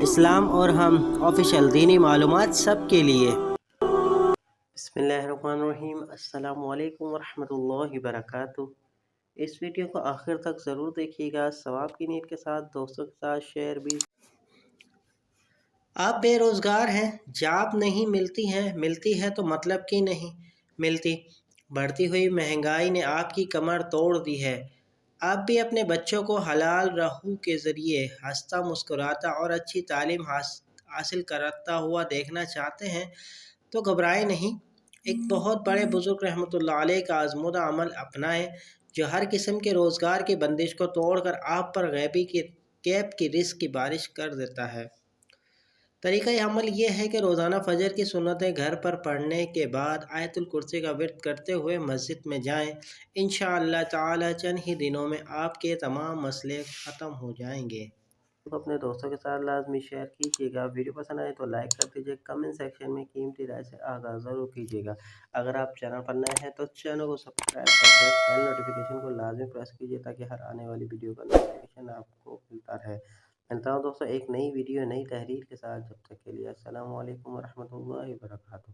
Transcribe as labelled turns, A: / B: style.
A: اسلام اور ہم آفیشیل دینی معلومات سب کے لیے۔ بسم اللہ الرحمن الرحیم۔ السلام علیکم ورحمۃ اللہ وبرکاتہ۔ اس ویڈیو کو آخر تک ضرور دیکھیے گا، ثواب کی نیت کے ساتھ دوستوں کے ساتھ شیئر بھی۔ آپ بے روزگار ہیں، جاب نہیں ملتی ہے تو مطلب کی نہیں ملتی۔ بڑھتی ہوئی مہنگائی نے آپ کی کمر توڑ دی ہے۔ آپ بھی اپنے بچوں کو حلال راہوں کے ذریعے ہنستا مسکراتا اور اچھی تعلیم حاصل کرتا ہوا دیکھنا چاہتے ہیں تو گھبرائیں نہیں۔ ایک بہت بڑے بزرگ رحمۃ اللہ علیہ کا آزمودہ عمل اپنائیں جو ہر قسم کے روزگار کی بندش کو توڑ کر آپ پر غیب کی رزق کی بارش کر دیتا ہے۔ طریقہ عمل یہ ہے کہ روزانہ فجر کی سنتیں گھر پر پڑھنے کے بعد آیت الکرسی کا ورد کرتے ہوئے مسجد میں جائیں۔ انشاءاللہ تعالی چند ہی دنوں میں آپ کے تمام مسئلے ختم ہو جائیں گے۔ اپنے دوستوں کے ساتھ لازمی شیئر کیجیے گا۔ ویڈیو پسند آئے تو لائک کر دیجیے، کمنٹ سیکشن میں قیمتی رائے سے آگاہ ضرور کیجیے گا۔ اگر آپ چینل پر نئے ہیں تو چینل کو سبسکرائب کر کے بیل نوٹیفیکیشن کو لازمی پریس کیجیے تاکہ ہر آنے والی ویڈیو کا نوٹیفیکیشن آپ کو ملتا رہے۔ ملتا ہوں دوستوں ایک نئی ویڈیو نئی تحریر کے ساتھ، جب تک کے لیے السلام علیکم ورحمۃ اللہ وبرکاتہ۔